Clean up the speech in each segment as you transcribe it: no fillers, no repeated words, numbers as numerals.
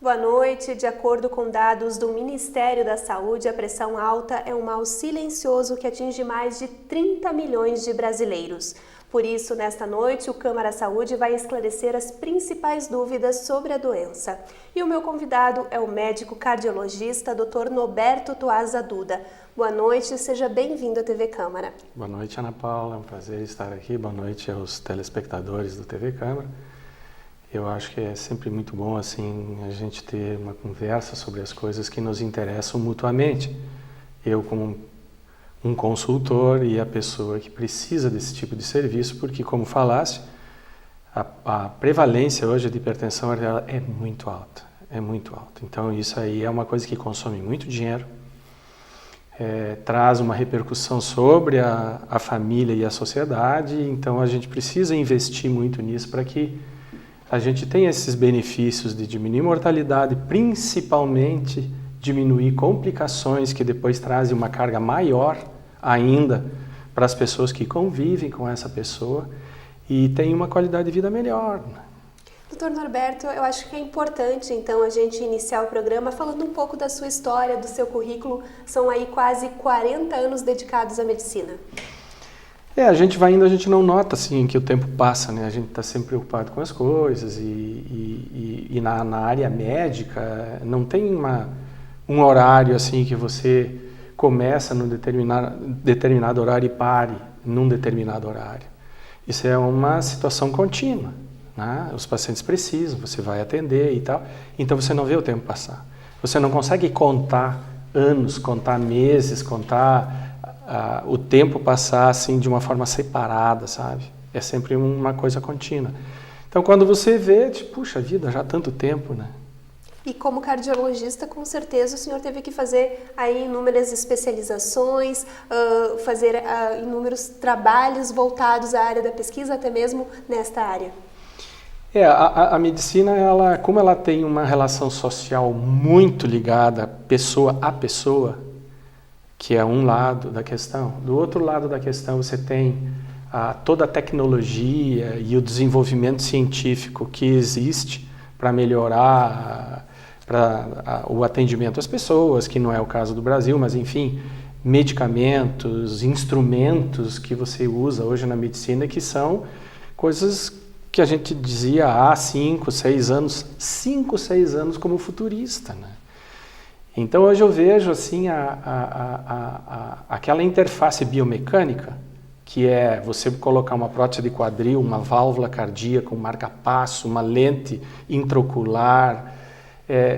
Boa noite. De acordo com dados do Ministério da Saúde, a pressão alta é um mal silencioso que atinge mais de 30 milhões de brasileiros. Por isso, nesta noite, o Câmara Saúde vai esclarecer as principais dúvidas sobre a doença. E o meu convidado é o médico cardiologista Dr. Noberto Tuasa Duda. Boa noite, seja bem-vindo à TV Câmara. Boa noite, Ana Paula, é um prazer estar aqui. Boa noite aos telespectadores do TV Câmara. Eu acho que é sempre muito bom assim a gente ter uma conversa sobre as coisas que nos interessam mutuamente. Eu como um consultor e a pessoa que precisa desse tipo de serviço, porque como falaste, a prevalência hoje de hipertensão arterial é muito alta, Então isso aí é uma coisa que consome muito dinheiro, traz uma repercussão sobre a família e a sociedade, então a gente precisa investir muito nisso para que a gente tenha esses benefícios de diminuir mortalidade, principalmente diminuir complicações que depois trazem uma carga maior ainda para as pessoas que convivem com essa pessoa e tem uma qualidade de vida melhor. Doutor Norberto, eu acho que é importante, então, a gente iniciar o programa falando um pouco da sua história, do seu currículo. São aí quase 40 anos dedicados à medicina. A gente vai indo, a gente não nota assim que o tempo passa, né? A gente está sempre preocupado com as coisas e na área médica não tem um horário assim que você começa num determinado horário e pare num determinado horário. Isso é uma situação contínua, né? Os pacientes precisam, você vai atender e tal, então você não vê o tempo passar. Você não consegue contar anos, contar meses, contar o tempo passar assim de uma forma separada, sabe? É sempre uma coisa contínua. Então, quando você vê, tipo, puxa vida, já há tanto tempo, né? E como cardiologista, com certeza o senhor teve que fazer aí inúmeras especializações, fazer inúmeros trabalhos voltados à área da pesquisa, até mesmo nesta área. A medicina, como ela tem uma relação social muito ligada pessoa a pessoa, que é um lado da questão. Do outro lado da questão você tem toda a tecnologia e o desenvolvimento científico que existe para melhorar o atendimento às pessoas, que não é o caso do Brasil, mas enfim, medicamentos, instrumentos que você usa hoje na medicina que são coisas que a gente dizia há 5, 6 anos como futurista, né? Então hoje eu vejo assim aquela interface biomecânica, que é você colocar uma prótese de quadril, uma válvula cardíaca, um marca-passo, uma lente intraocular,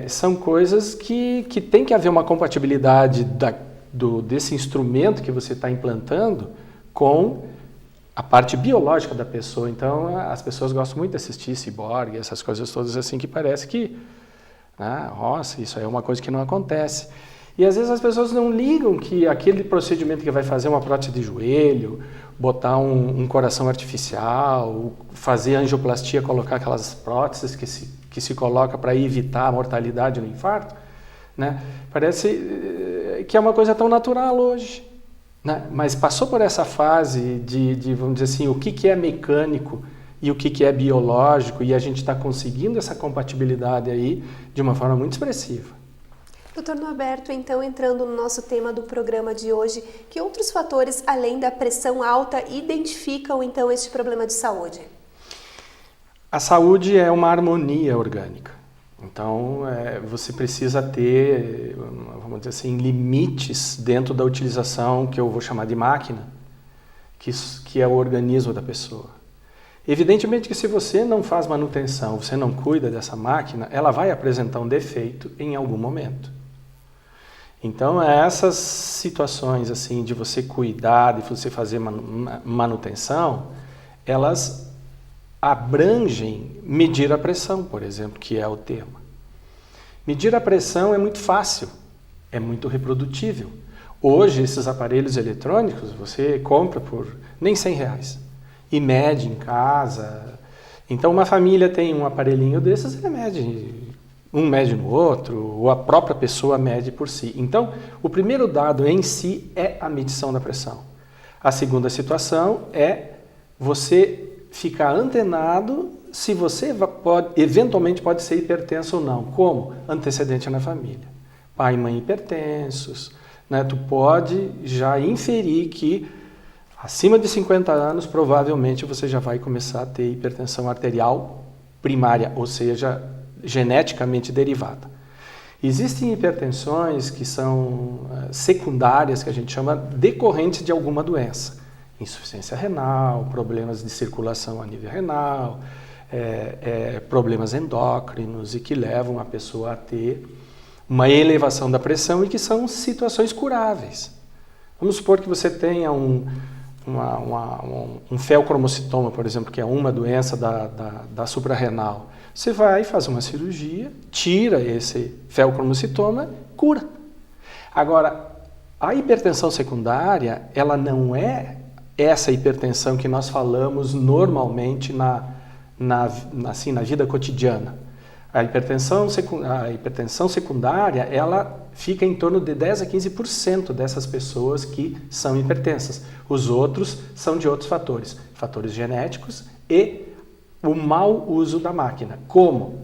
são coisas que tem que haver uma compatibilidade desse instrumento que você está implantando com a parte biológica da pessoa. Então as pessoas gostam muito de assistir ciborgue, essas coisas todas assim que parece que nossa, isso é uma coisa que não acontece. E às vezes as pessoas não ligam que aquele procedimento que vai fazer uma prótese de joelho, botar um coração artificial, fazer angioplastia, colocar aquelas próteses que se coloca para evitar a mortalidade no infarto, né? Parece que é uma coisa tão natural hoje, né? Mas passou por essa fase de vamos dizer assim, o que é mecânico e o que é biológico, e a gente está conseguindo essa compatibilidade aí de uma forma muito expressiva. Doutor Norberto, então, entrando no nosso tema do programa de hoje, que outros fatores, além da pressão alta, identificam, então, este problema de saúde? A saúde é uma harmonia orgânica. Então, você precisa ter, vamos dizer assim, limites dentro da utilização que eu vou chamar de máquina, que é o organismo da pessoa. Evidentemente que se você não faz manutenção, você não cuida dessa máquina, ela vai apresentar um defeito em algum momento. Então, essas situações assim de você cuidar, de você fazer manutenção, elas abrangem medir a pressão, por exemplo, que é o tema. Medir a pressão é muito fácil, é muito reprodutível. Hoje, esses aparelhos eletrônicos, você compra por nem R$100 e mede em casa. Então, uma família tem um aparelhinho desses, ele mede, um mede no outro, ou a própria pessoa mede por si. Então, o primeiro dado em si é a medição da pressão. A segunda situação é você ficar antenado se você eventualmente pode ser hipertenso ou não. Como? Antecedente na família. Pai e mãe hipertensos, né? Tu pode já inferir que acima de 50 anos, provavelmente você já vai começar a ter hipertensão arterial primária, ou seja, geneticamente derivada. Existem hipertensões que são secundárias, que a gente chama decorrentes de alguma doença. Insuficiência renal, problemas de circulação a nível renal, problemas endócrinos e que levam a pessoa a ter uma elevação da pressão e que são situações curáveis. Vamos supor que você tenha um feocromocitoma, por exemplo, que é uma doença da suprarrenal. Você vai fazer uma cirurgia, tira esse feocromocitoma, cura. Agora, a hipertensão secundária, ela não é essa hipertensão que nós falamos normalmente na vida cotidiana. A hipertensão secundária, ela fica em torno de 10 a 15% dessas pessoas que são hipertensas. Os outros são de outros fatores, fatores genéticos e o mau uso da máquina, como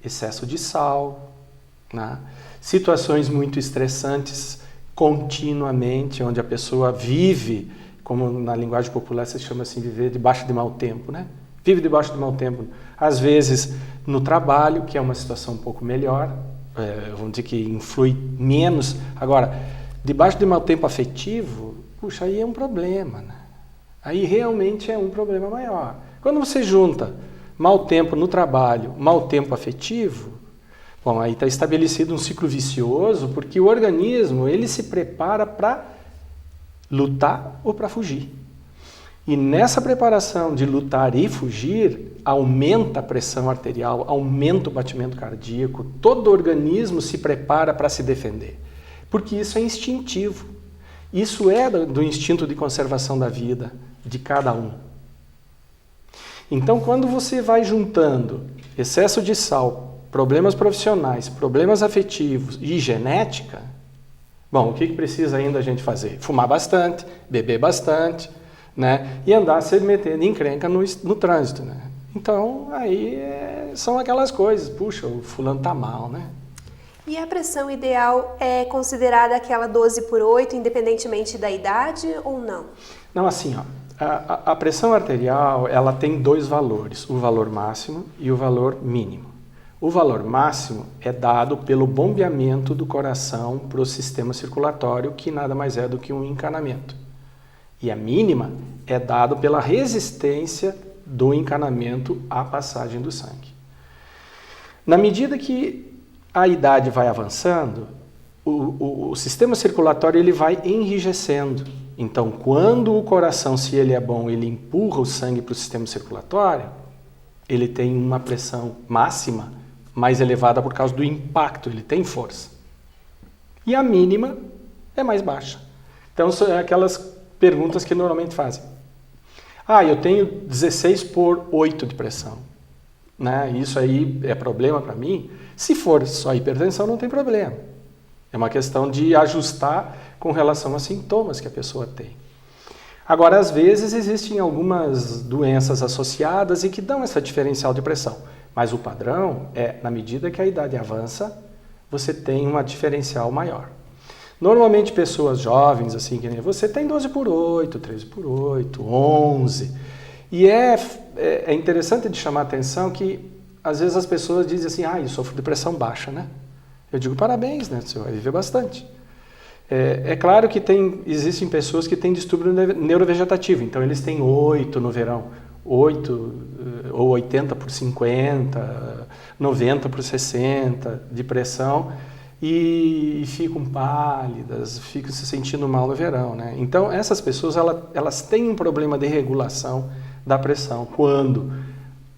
excesso de sal, né? Situações muito estressantes continuamente, onde a pessoa vive, como na linguagem popular se chama assim, viver debaixo de mau tempo, né? Vive debaixo de mau tempo, às vezes no trabalho, que é uma situação um pouco melhor, vamos dizer que influi menos. Agora, debaixo de mau tempo afetivo, puxa, aí é um problema, né? Aí realmente é um problema maior. Quando você junta mau tempo no trabalho, mau tempo afetivo, bom, aí está estabelecido um ciclo vicioso, porque o organismo ele se prepara para lutar ou para fugir. E nessa preparação de lutar e fugir, aumenta a pressão arterial, aumenta o batimento cardíaco, todo o organismo se prepara para se defender, porque isso é instintivo. Isso é do instinto de conservação da vida de cada um. Então, quando você vai juntando excesso de sal, problemas profissionais, problemas afetivos e genética, bom, o que precisa ainda a gente fazer? Fumar bastante, beber bastante, né? E andar se metendo em encrenca no trânsito, né? Então, aí são aquelas coisas, puxa, o fulano tá mal, né? E a pressão ideal é considerada aquela 12/8, independentemente da idade ou não? Não, assim, ó, a pressão arterial, ela tem dois valores, o valor máximo e o valor mínimo. O valor máximo é dado pelo bombeamento do coração para o sistema circulatório, que nada mais é do que um encanamento. E a mínima é dado pela resistência do encanamento à passagem do sangue. Na medida que a idade vai avançando, o sistema circulatório ele vai enrijecendo. Então, quando o coração, se ele é bom, ele empurra o sangue para o sistema circulatório, ele tem uma pressão máxima mais elevada por causa do impacto, ele tem força. E a mínima é mais baixa. Então, são aquelas perguntas que normalmente fazem. Eu tenho 16/8 de pressão, né? Isso aí é problema para mim? Se for só hipertensão, não tem problema. É uma questão de ajustar com relação a sintomas que a pessoa tem. Agora, às vezes, existem algumas doenças associadas e que dão essa diferencial de pressão. Mas o padrão é, na medida que a idade avança, você tem uma diferencial maior. Normalmente, pessoas jovens, assim, que nem você, tem 12/8, 13/8, 11. E é interessante de chamar a atenção que, às vezes, as pessoas dizem assim, eu sofro de pressão baixa, né? Eu digo, parabéns, né? Você vai viver bastante. É claro que existem pessoas que têm distúrbio neurovegetativo, então eles têm 8 no verão, 8 ou 80/50, 90/60 de pressão e ficam pálidas, ficam se sentindo mal no verão, né? Então essas pessoas elas têm um problema de regulação da pressão quando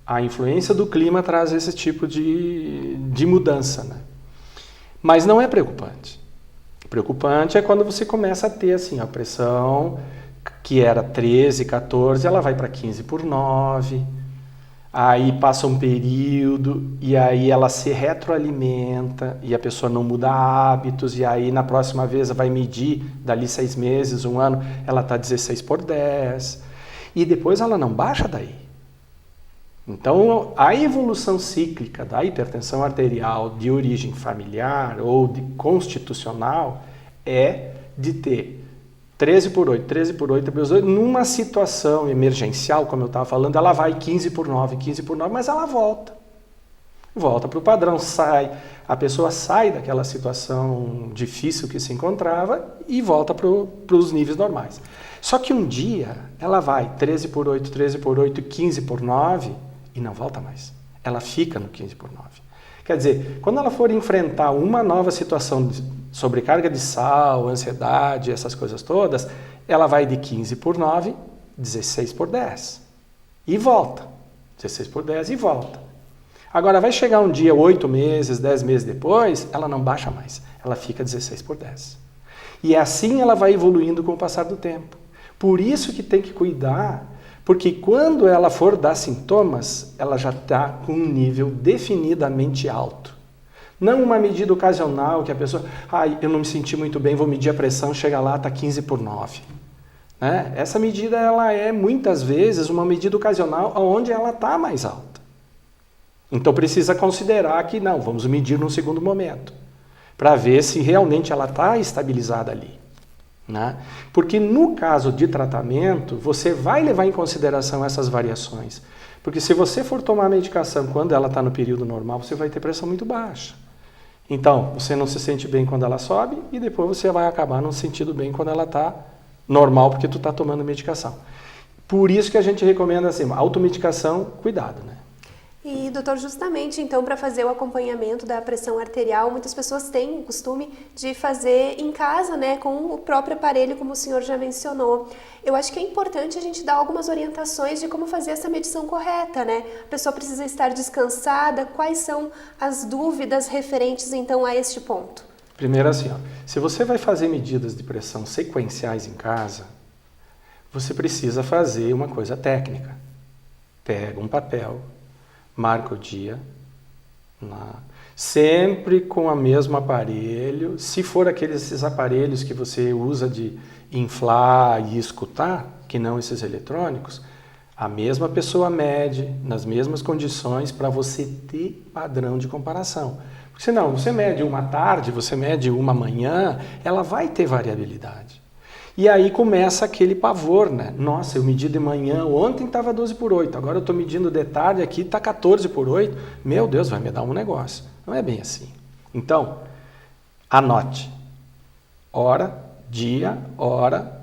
a influência do clima traz esse tipo de mudança, né? Mas não é preocupante. Preocupante é quando você começa a ter assim, a pressão que era 13, 14, ela vai para 15/9, aí passa um período e aí ela se retroalimenta e a pessoa não muda hábitos e aí na próxima vez vai medir, dali 6 meses, 1 ano, ela está 16/10 e depois ela não baixa daí. Então, a evolução cíclica da hipertensão arterial de origem familiar ou de constitucional é de ter 13 por 8, 13 por 8, 13 por 8, numa situação emergencial, como eu estava falando, ela vai 15 por 9, 15 por 9, mas ela volta. Volta para o padrão, a pessoa sai daquela situação difícil que se encontrava e volta para os níveis normais. Só que um dia ela vai 13 por 8, 13 por 8, 15 por 9 e não volta mais. Ela fica no 15 por 9. Quer dizer, quando ela for enfrentar uma nova situação de sobrecarga de sal, ansiedade, essas coisas todas, ela vai de 15 por 9, 16 por 10 e volta. 16 por 10 e volta. Agora, vai chegar um dia, 8 meses, 10 meses depois, ela não baixa mais. Ela fica 16 por 10. E assim ela vai evoluindo com o passar do tempo. Por isso que tem que cuidar, porque quando ela for dar sintomas, ela já está com um nível definidamente alto. Não uma medida ocasional que a pessoa, eu não me senti muito bem, vou medir a pressão, chega lá, está 15 por 9. Né? Essa medida ela é muitas vezes uma medida ocasional onde ela está mais alta. Então precisa considerar que não, vamos medir num segundo momento, para ver se realmente ela está estabilizada ali. Né? Porque no caso de tratamento, você vai levar em consideração essas variações. Porque se você for tomar a medicação quando ela está no período normal, você vai ter pressão muito baixa. Então, você não se sente bem quando ela sobe e depois você vai acabar não se sentindo bem quando ela está normal, porque tu está tomando medicação. Por isso que a gente recomenda assim, automedicação, cuidado, né? E, doutor, justamente, então, para fazer o acompanhamento da pressão arterial, muitas pessoas têm o costume de fazer em casa, né, com o próprio aparelho, como o senhor já mencionou. Eu acho que é importante a gente dar algumas orientações de como fazer essa medição correta, né? A pessoa precisa estar descansada. Quais são as dúvidas referentes, então, a este ponto? Primeiro assim, se você vai fazer medidas de pressão sequenciais em casa, você precisa fazer uma coisa técnica. Pega um papel, marca o dia, sempre com o mesmo aparelho. Se for esses aparelhos que você usa de inflar e escutar, que não esses eletrônicos, a mesma pessoa mede nas mesmas condições para você ter padrão de comparação. Porque senão, você mede uma tarde, você mede uma manhã, ela vai ter variabilidade. E aí começa aquele pavor, né? Nossa, eu medi de manhã, ontem estava 12 por 8, agora eu estou medindo de tarde, aqui está 14 por 8. Meu Deus, vai me dar um negócio. Não é bem assim. Então, anote. Hora, dia, hora,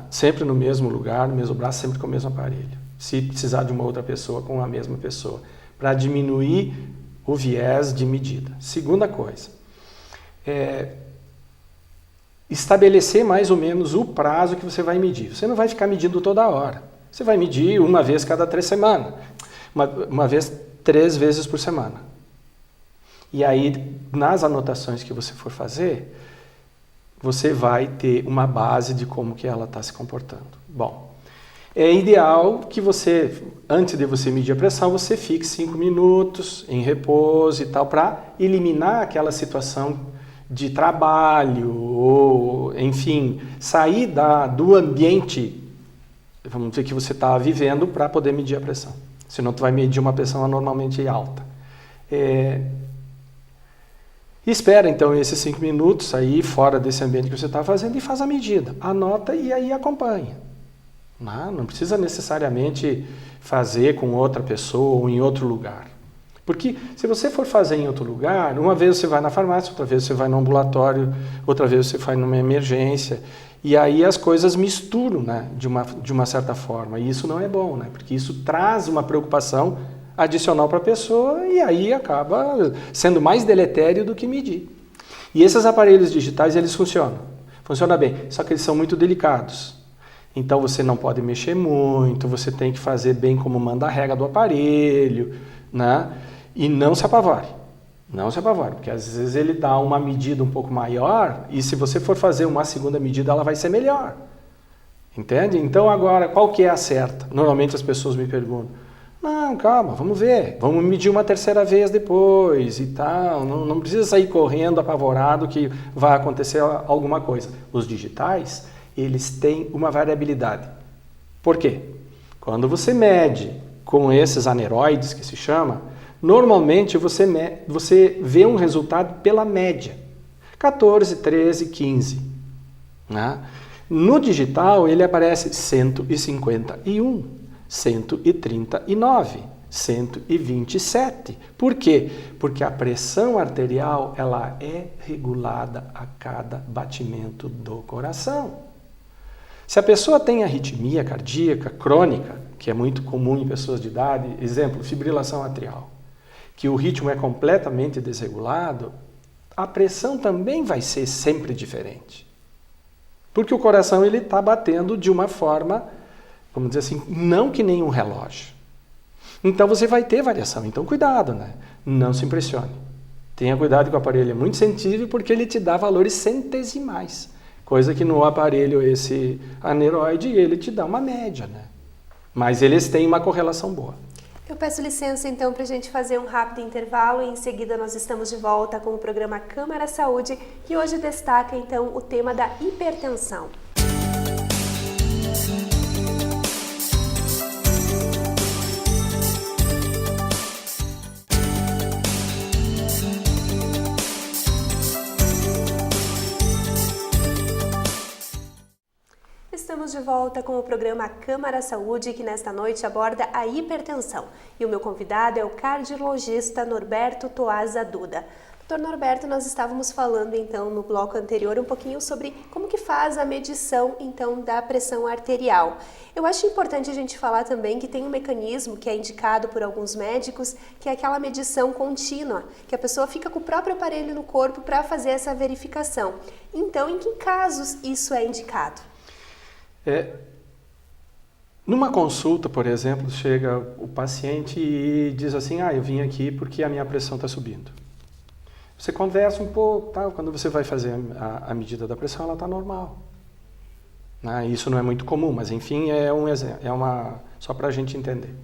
sempre no mesmo lugar, no mesmo braço, sempre com o mesmo aparelho. Se precisar de uma outra pessoa, com a mesma pessoa. Para diminuir o viés de medida. Segunda coisa, estabelecer mais ou menos o prazo que você vai medir. Você não vai ficar medindo toda hora. Você vai medir uma vez cada 3 semanas. Uma vez 3 vezes por semana. E aí, nas anotações que você for fazer, você vai ter uma base de como que ela está se comportando. Bom, é ideal que você, antes de você medir a pressão, você fique 5 minutos em repouso e tal, para eliminar aquela situação de trabalho, ou, enfim, sair do ambiente, vamos dizer, que você está vivendo para poder medir a pressão. Senão tu vai medir uma pressão anormalmente alta. Espera então esses 5 minutos aí fora desse ambiente que você está fazendo e faz a medida. Anota e aí acompanha. Não precisa necessariamente fazer com outra pessoa ou em outro lugar. Porque se você for fazer em outro lugar, uma vez você vai na farmácia, outra vez você vai no ambulatório, outra vez você vai numa emergência, e aí as coisas misturam, né, de uma certa forma, e isso não é bom, né, porque isso traz uma preocupação adicional para a pessoa e aí acaba sendo mais deletério do que medir. E esses aparelhos digitais, eles funcionam bem, só que eles são muito delicados. Então você não pode mexer muito, você tem que fazer bem como manda a regra do aparelho, né? E não se apavore, porque às vezes ele dá uma medida um pouco maior e se você for fazer uma segunda medida, ela vai ser melhor. Entende? Então agora, qual que é a certa? Normalmente as pessoas me perguntam, não, calma, vamos ver, vamos medir uma terceira vez depois e tal, não precisa sair correndo apavorado que vai acontecer alguma coisa. Os digitais, eles têm uma variabilidade. Por quê? Quando você mede com esses aneroides, que se chama, normalmente você vê um resultado pela média. 14, 13, 15. Né? No digital, ele aparece 151, 139, 127. Por quê? Porque a pressão arterial ela é regulada a cada batimento do coração. Se a pessoa tem arritmia cardíaca crônica, que é muito comum em pessoas de idade, exemplo, fibrilação atrial, que o ritmo é completamente desregulado, a pressão também vai ser sempre diferente. Porque o coração ele está batendo de uma forma, vamos dizer assim, não que nem um relógio. Então você vai ter variação. Então cuidado, né? Não se impressione. Tenha cuidado que o aparelho é muito sensível porque ele te dá valores centesimais. Coisa que no aparelho esse aneroide ele te dá uma média, né? Mas eles têm uma correlação boa. Eu peço licença então para a gente fazer um rápido intervalo e em seguida nós estamos de volta com o programa Câmara Saúde, que hoje destaca então o tema da hipertensão. Estamos de volta com o programa Câmara Saúde, que nesta noite aborda a hipertensão. E o meu convidado é o cardiologista Norberto Toaza Duda. Doutor Norberto, nós estávamos falando então no bloco anterior um pouquinho sobre como que faz a medição então da pressão arterial. Eu acho importante a gente falar também que tem um mecanismo que é indicado por alguns médicos, que é aquela medição contínua, que a pessoa fica com o próprio aparelho no corpo para fazer essa verificação. Então, em que casos isso é indicado? Numa consulta, por exemplo, chega o paciente e diz assim, eu vim aqui porque a minha pressão está subindo. Você conversa um pouco, tal, quando você vai fazer a medida da pressão, ela está normal. Isso não é muito comum, mas enfim, é um exemplo, só para a gente entender.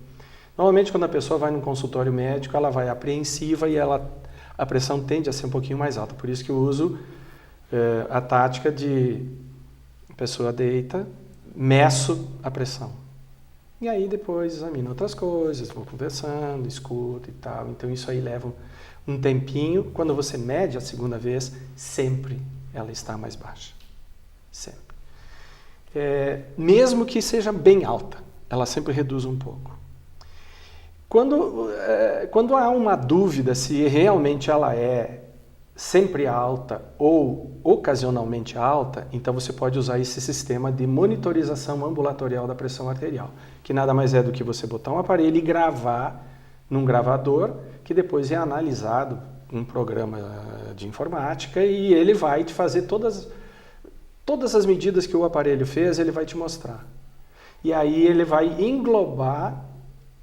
Normalmente, quando a pessoa vai num consultório médico, ela vai apreensiva e a pressão tende a ser um pouquinho mais alta. Por isso que eu uso a tática de a pessoa deita, meço a pressão. E aí depois examino outras coisas, vou conversando, escuto e tal. Então isso aí leva um tempinho. Quando você mede a segunda vez, sempre ela está mais baixa. Sempre. Mesmo que seja bem alta, ela sempre reduz um pouco. Quando há uma dúvida se realmente ela é sempre alta ou ocasionalmente alta, então você pode usar esse sistema de monitorização ambulatorial da pressão arterial, que nada mais é do que você botar um aparelho e gravar num gravador, que depois é analisado um programa de informática e ele vai te fazer todas as medidas que o aparelho fez, ele vai te mostrar. E aí ele vai englobar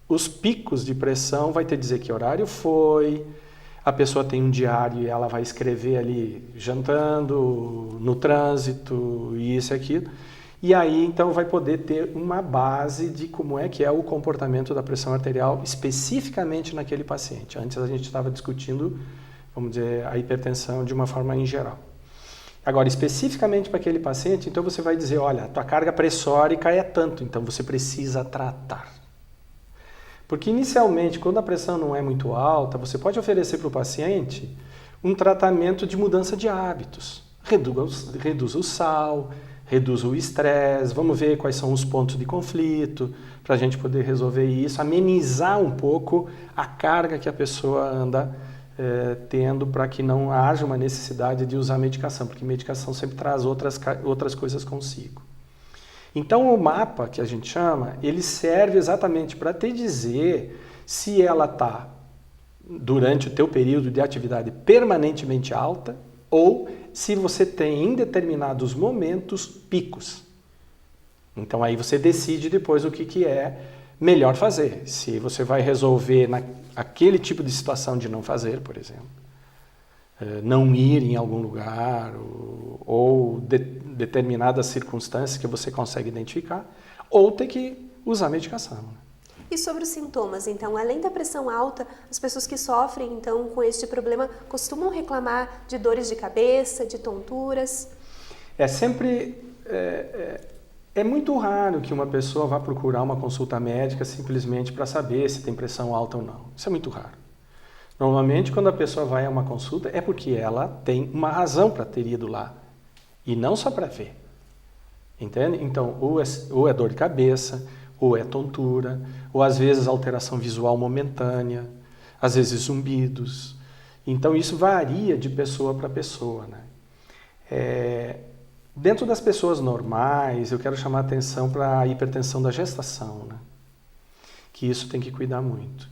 os picos de pressão, vai te dizer que horário foi. A pessoa tem um diário e ela vai escrever ali jantando, no trânsito, isso e aquilo. E aí, então, vai poder ter uma base de como é que é o comportamento da pressão arterial especificamente naquele paciente. Antes a gente estava discutindo, vamos dizer, a hipertensão de uma forma em geral. Agora, especificamente para aquele paciente, então você vai dizer, olha, a tua carga pressórica é tanto, então você precisa tratar. Porque inicialmente, quando a pressão não é muito alta, você pode oferecer para o paciente um tratamento de mudança de hábitos. Reduz o sal, reduz o estresse, vamos ver quais são os pontos de conflito, para a gente poder resolver isso, amenizar um pouco a carga que a pessoa anda tendo para que não haja uma necessidade de usar medicação, porque medicação sempre traz outras coisas consigo. Então o mapa, que a gente chama, ele serve exatamente para te dizer se ela está, durante o teu período de atividade, permanentemente alta ou se você tem em determinados momentos picos. Então aí você decide depois o que é melhor fazer. Se você vai resolver aquele tipo de situação de não fazer, por exemplo, não ir em algum lugar ou determinadas circunstâncias que você consegue identificar, ou ter que usar medicação. E sobre os sintomas, então, além da pressão alta, as pessoas que sofrem então com este problema costumam reclamar de dores de cabeça, de tonturas? É muito raro que uma pessoa vá procurar uma consulta médica simplesmente para saber se tem pressão alta ou não. Isso é muito raro. Normalmente, quando a pessoa vai a uma consulta, é porque ela tem uma razão para ter ido lá. E não só para ver. Entende? Então, ou é dor de cabeça, ou é tontura, ou às vezes alteração visual momentânea, às vezes zumbidos. Então, isso varia de pessoa para pessoa, né? Dentro das pessoas normais, eu quero chamar a atenção para a hipertensão da gestação, né? Que isso tem que cuidar muito.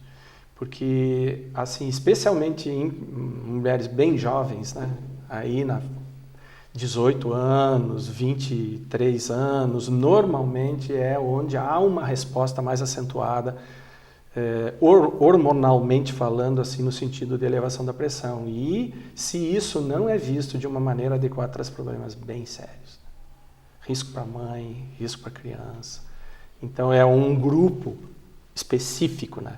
Porque, assim, especialmente em mulheres bem jovens, né? Aí na 18 anos, 23 anos, normalmente é onde há uma resposta mais acentuada, hormonalmente falando, assim, no sentido de elevação da pressão. E se isso não é visto de uma maneira adequada, traz problemas bem sérios. Risco para a mãe, risco para a criança. Então é um grupo específico, né?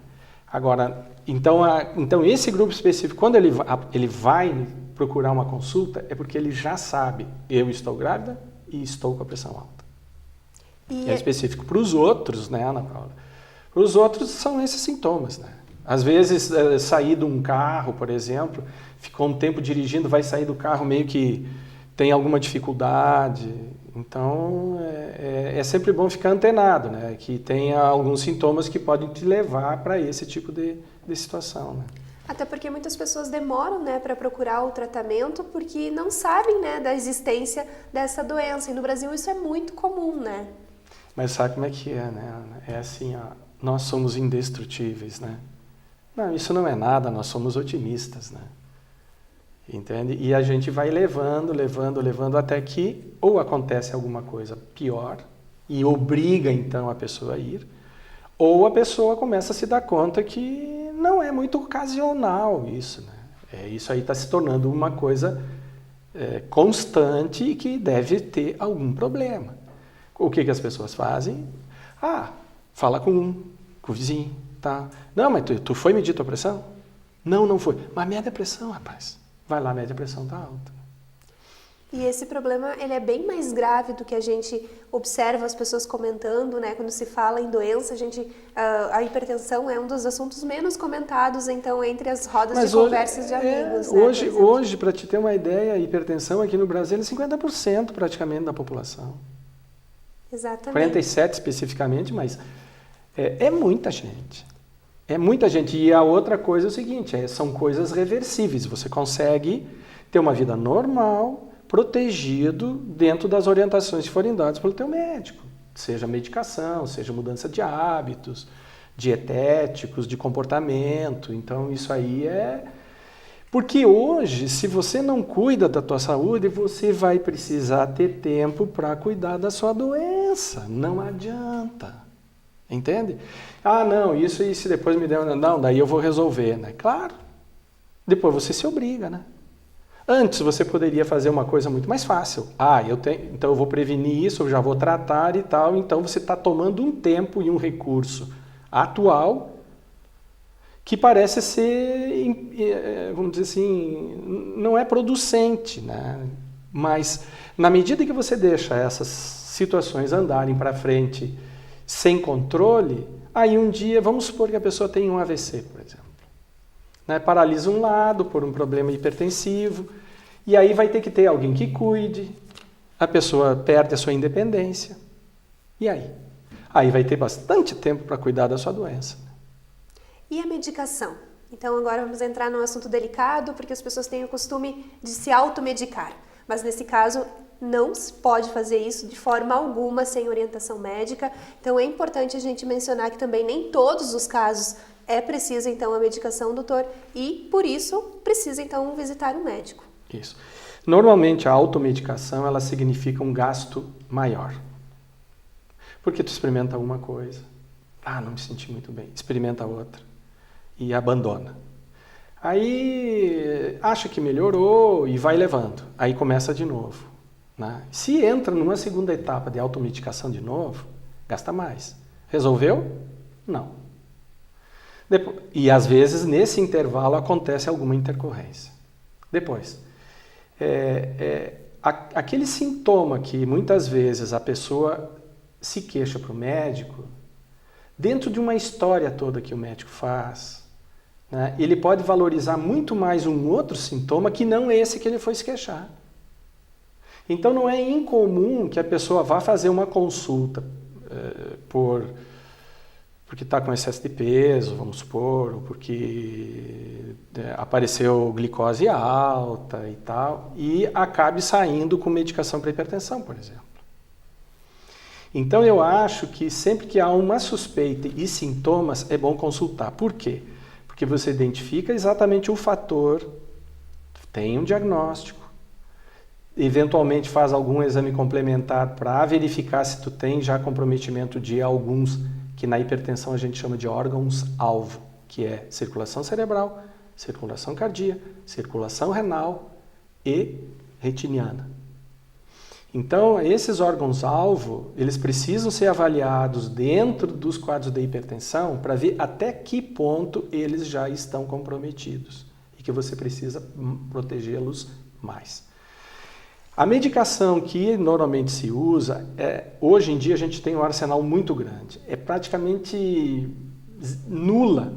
Agora, então esse grupo específico, quando ele vai procurar uma consulta, é porque ele já sabe, eu estou grávida e estou com a pressão alta. É específico. Para os outros, né, Ana Paula? Para os outros são esses sintomas, né? Às vezes, sair de um carro, por exemplo, ficou um tempo dirigindo, vai sair do carro meio que tem alguma dificuldade. Então, é sempre bom ficar antenado, né? Que tenha alguns sintomas que podem te levar para esse tipo de situação, né? Até porque muitas pessoas demoram, né, para procurar o tratamento porque não sabem, né, da existência dessa doença. E no Brasil isso é muito comum, né? Mas sabe como é que é, né, Ana? É assim, ó, nós somos indestrutíveis, né? Não, isso não é nada, nós somos otimistas, né? Entende? E a gente vai levando até que ou acontece alguma coisa pior e obriga então a pessoa a ir, ou a pessoa começa a se dar conta que não é muito ocasional isso, né? Isso aí está se tornando uma coisa constante e que deve ter algum problema. O que as pessoas fazem? Fala com o vizinho, tá? Não, mas tu foi medir tua pressão? Não foi. Mas mede a pressão, rapaz. Vai lá, mede a pressão, tá alta. E esse problema, ele é bem mais grave do que a gente observa as pessoas comentando, né? Quando se fala em doença, a hipertensão é um dos assuntos menos comentados, então, entre as rodas de conversas de amigos. Né, hoje, para te ter uma ideia, a hipertensão aqui no Brasil é 50% praticamente da população. Exatamente. 47% especificamente, mas é muita gente. É muita gente. E a outra coisa é o seguinte, são coisas reversíveis. Você consegue ter uma vida normal, protegido dentro das orientações que forem dadas pelo teu médico. Seja medicação, seja mudança de hábitos, dietéticos, de comportamento. Então, isso aí Porque hoje, se você não cuida da tua saúde, você vai precisar ter tempo para cuidar da sua doença. Não adianta. Entende? Não, isso e se depois me der... Não, daí eu vou resolver, né? Claro. Depois você se obriga, né? Antes você poderia fazer uma coisa muito mais fácil. Então eu vou prevenir isso, eu já vou tratar e tal. Então você está tomando um tempo e um recurso atual que parece ser, vamos dizer assim, não é producente, né? Mas na medida que você deixa essas situações andarem para frente sem controle, aí um dia, vamos supor que a pessoa tem um AVC, por exemplo. Né? Paralisa um lado por um problema hipertensivo, e aí vai ter que ter alguém que cuide, a pessoa perde a sua independência. E aí? Aí vai ter bastante tempo para cuidar da sua doença. E a medicação? Então agora vamos entrar num assunto delicado, porque as pessoas têm o costume de se automedicar. Mas nesse caso, não se pode fazer isso de forma alguma sem orientação médica. Então é importante a gente mencionar que também nem todos os casos é preciso então a medicação, doutor, e por isso precisa então visitar um médico. Isso. Normalmente a automedicação ela significa um gasto maior. Porque tu experimenta uma coisa, não me senti muito bem, experimenta outra e abandona. Aí acha que melhorou e vai levando, aí começa de novo. Né? Se entra numa segunda etapa de automedicação de novo, gasta mais. Resolveu? Não. E às vezes nesse intervalo acontece alguma intercorrência. Depois, aquele sintoma que muitas vezes a pessoa se queixa para o médico, dentro de uma história toda que o médico faz, né, ele pode valorizar muito mais um outro sintoma que não esse que ele foi se queixar. Então não é incomum que a pessoa vá fazer uma consulta porque está com excesso de peso, vamos supor, ou porque apareceu glicose alta e tal, e acabe saindo com medicação para hipertensão, por exemplo. Então eu acho que sempre que há uma suspeita e sintomas, é bom consultar. Por quê? Porque você identifica exatamente o fator, tem um diagnóstico, eventualmente faz algum exame complementar para verificar se tu tem já comprometimento de alguns, que na hipertensão a gente chama de órgãos-alvo, que é circulação cerebral, circulação cardíaca, circulação renal e retiniana. Então, esses órgãos-alvo, eles precisam ser avaliados dentro dos quadros de hipertensão para ver até que ponto eles já estão comprometidos e que você precisa protegê-los mais. A medicação que normalmente se usa, hoje em dia a gente tem um arsenal muito grande. É praticamente nula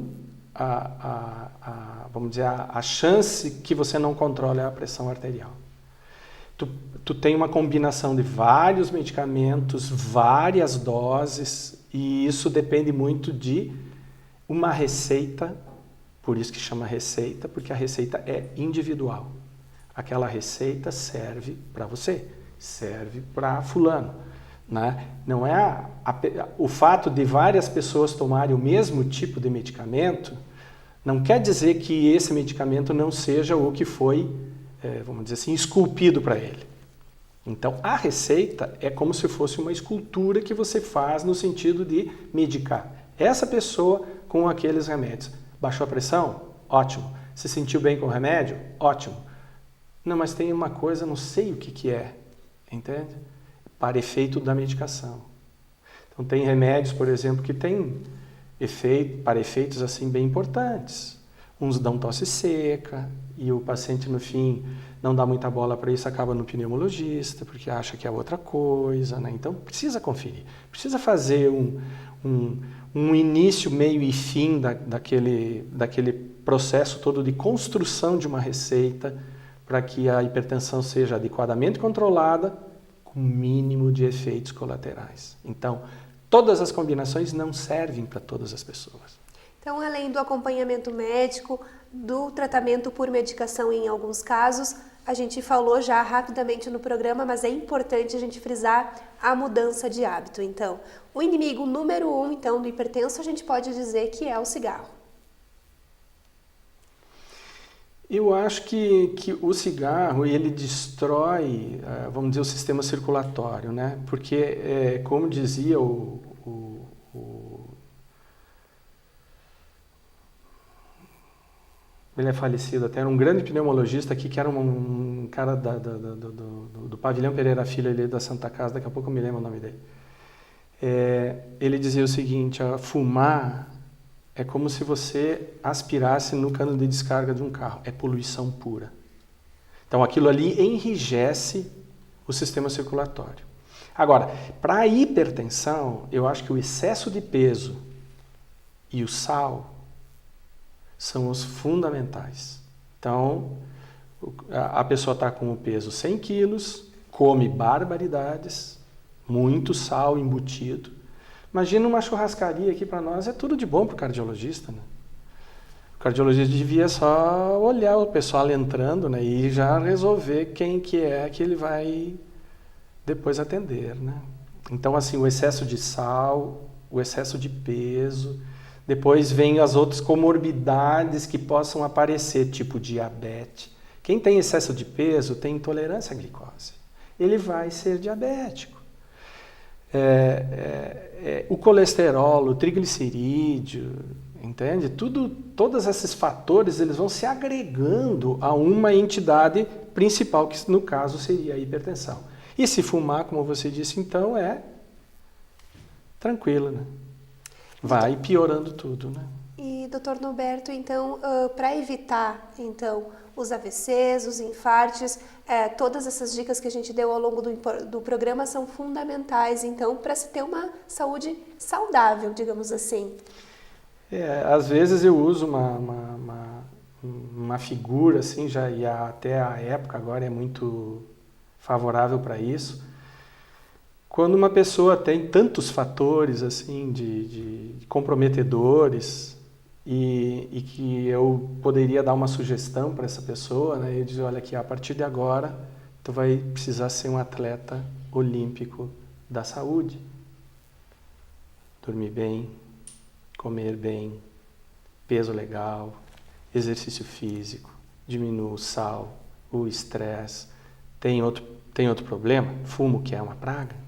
vamos dizer, a chance que você não controle a pressão arterial. Tu tem uma combinação de vários medicamentos, várias doses, e isso depende muito de uma receita, por isso que chama receita, porque a receita é individual. Aquela receita serve para você, serve para fulano, né? Não é o fato de várias pessoas tomarem o mesmo tipo de medicamento, não quer dizer que esse medicamento não seja o que foi, vamos dizer assim, esculpido para ele. Então, a receita é como se fosse uma escultura que você faz no sentido de medicar essa pessoa com aqueles remédios. Baixou a pressão? Ótimo. Se sentiu bem com o remédio? Ótimo. Não, mas tem uma coisa, não sei o que é, entende? Para efeito da medicação. Então, tem remédios, por exemplo, que têm para efeitos assim bem importantes. Uns dão tosse seca e o paciente, no fim, não dá muita bola para isso, acaba no pneumologista, porque acha que é outra coisa, né? Então, precisa conferir. Precisa fazer um início, meio e fim daquele processo todo de construção de uma receita para que a hipertensão seja adequadamente controlada, com o mínimo de efeitos colaterais. Então, todas as combinações não servem para todas as pessoas. Então, além do acompanhamento médico, do tratamento por medicação em alguns casos, a gente falou já rapidamente no programa, mas é importante a gente frisar a mudança de hábito. Então, o inimigo número 1, então, do hipertenso, a gente pode dizer que é o cigarro. Eu acho que o cigarro, ele destrói, vamos dizer, o sistema circulatório, né? Porque, como dizia ele é falecido até, era um grande pneumologista aqui, que era um cara do Pavilhão Pereira Filho, ali da Santa Casa, daqui a pouco eu me lembro o nome dele. Ele dizia o seguinte, fumar é como se você aspirasse no cano de descarga de um carro, é poluição pura. Então aquilo ali enrijece o sistema circulatório. Agora, para a hipertensão, eu acho que o excesso de peso e o sal são os fundamentais. Então, a pessoa está com o peso 100 quilos, come barbaridades, muito sal embutido. Imagina uma churrascaria aqui para nós, é tudo de bom para o cardiologista, né? O cardiologista devia só olhar o pessoal entrando, né, e já resolver quem que é que ele vai depois atender, né? Então, assim, o excesso de sal, o excesso de peso, depois vem as outras comorbidades que possam aparecer, tipo diabetes. Quem tem excesso de peso tem intolerância à glicose. Ele vai ser diabético. O colesterol, o triglicerídeo, entende? Todos esses fatores, eles vão se agregando a uma entidade principal, que no caso seria a hipertensão. E se fumar, como você disse, então é tranquilo, né? Vai piorando tudo, né? E, doutor Norberto, então, para evitar, então, os AVCs, os infartos, Todas essas dicas que a gente deu ao longo do programa são fundamentais, então, para se ter uma saúde saudável, digamos assim. Às vezes eu uso uma figura, assim, e até a época agora é muito favorável para isso. Quando uma pessoa tem tantos fatores assim de comprometedores e que eu poderia dar uma sugestão para essa pessoa, né? Eu dizer, olha aqui, a partir de agora tu vai precisar ser um atleta olímpico da saúde. Dormir bem, comer bem, peso legal, exercício físico, diminua o sal, o estresse. Tem outro problema? Fumo, que é uma praga.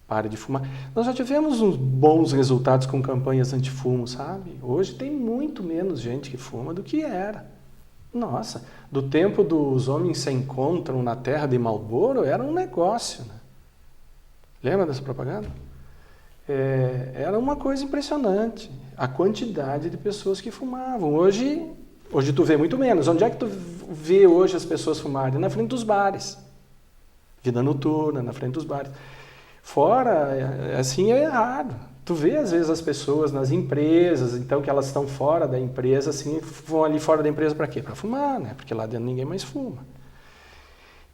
Pare de fumar. Nós já tivemos uns bons resultados com campanhas anti-fumo, sabe? Hoje tem muito menos gente que fuma do que era. Nossa, do tempo dos homens se encontram na terra de Marlboro, era um negócio, né? Lembra dessa propaganda? Era uma coisa impressionante. A quantidade de pessoas que fumavam. Hoje tu vê muito menos. Onde é que tu vê hoje as pessoas fumarem? Na frente dos bares. Vida noturna, na frente dos bares. Fora, assim, é errado. Tu vê, às vezes, as pessoas nas empresas, então, que elas estão fora da empresa, assim, vão ali fora da empresa para quê? Para fumar, né? Porque lá dentro ninguém mais fuma.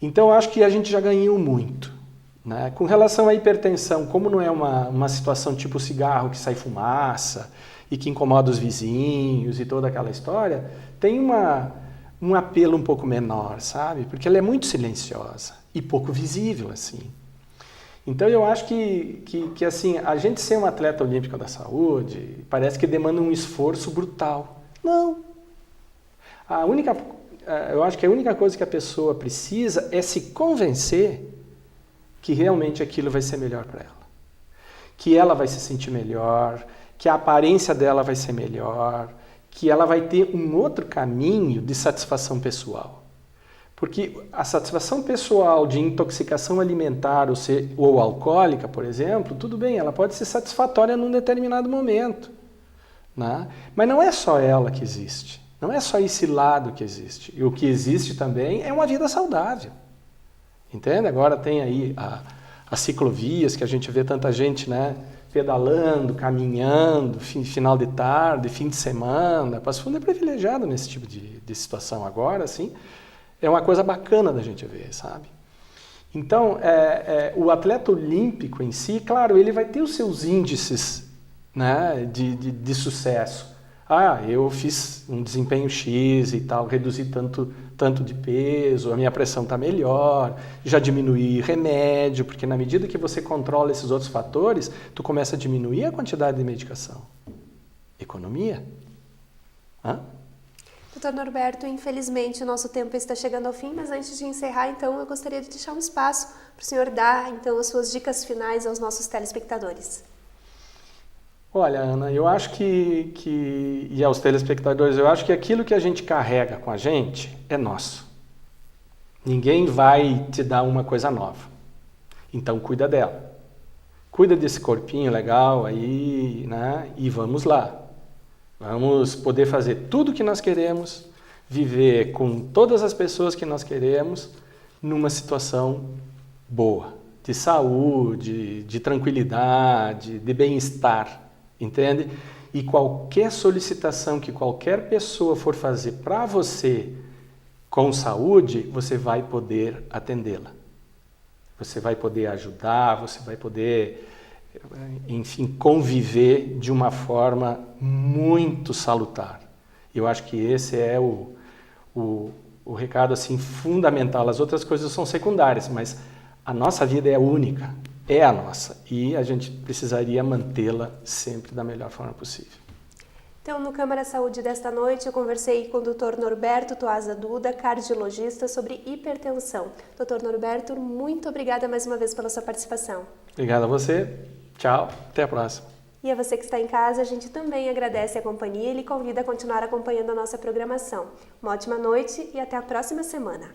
Então, eu acho que a gente já ganhou muito, né? Com relação à hipertensão, como não é uma situação tipo cigarro, que sai fumaça e que incomoda os vizinhos e toda aquela história, tem um apelo um pouco menor, sabe? Porque ela é muito silenciosa e pouco visível, assim. Então eu acho que assim, a gente ser um atleta olímpico da saúde parece que demanda um esforço brutal. Não. Eu acho que a única coisa que a pessoa precisa é se convencer que realmente aquilo vai ser melhor para ela. Que ela vai se sentir melhor, que a aparência dela vai ser melhor, que ela vai ter um outro caminho de satisfação pessoal. Porque a satisfação pessoal de intoxicação alimentar ou alcoólica, por exemplo, tudo bem, ela pode ser satisfatória num determinado momento, né? Mas não é só ela que existe, não é só esse lado que existe. E o que existe também é uma vida saudável, entende? Agora tem aí as ciclovias, que a gente vê tanta gente, né, pedalando, caminhando, final de tarde, fim de semana. Passo Fundo é privilegiado nesse tipo de situação agora, assim. É uma coisa bacana da gente ver, sabe? Então, o atleta olímpico em si, claro, ele vai ter os seus índices, né, de sucesso. Eu fiz um desempenho X e tal, reduzi tanto de peso, a minha pressão está melhor, já diminuí remédio, porque na medida que você controla esses outros fatores, tu começa a diminuir a quantidade de medicação. Economia. Doutor Norberto, infelizmente o nosso tempo está chegando ao fim, mas antes de encerrar, então, eu gostaria de deixar um espaço para o senhor dar, então, as suas dicas finais aos nossos telespectadores. Olha, Ana, eu acho e aos telespectadores, eu acho que aquilo que a gente carrega com a gente é nosso. Ninguém vai te dar uma coisa nova. Então, cuida dela. Cuida desse corpinho legal aí, né? E vamos lá. Vamos poder fazer tudo o que nós queremos, viver com todas as pessoas que nós queremos, numa situação boa, de saúde, de tranquilidade, de bem-estar, entende? E qualquer solicitação que qualquer pessoa for fazer para você com saúde, você vai poder atendê-la. Você vai poder ajudar, você vai poder, enfim, conviver de uma forma muito salutar. Eu acho que esse é o recado assim, fundamental. As outras coisas são secundárias, mas a nossa vida é única, é a nossa, e a gente precisaria mantê-la sempre da melhor forma possível. Então, no Câmara Saúde desta noite, eu conversei com o Dr. Norberto Toaza Duda, cardiologista, sobre hipertensão. Dr. Norberto, muito obrigada mais uma vez pela sua participação. Obrigado a você. Tchau. Até a próxima. E a você que está em casa, a gente também agradece a companhia e lhe convida a continuar acompanhando a nossa programação. Uma ótima noite e até a próxima semana.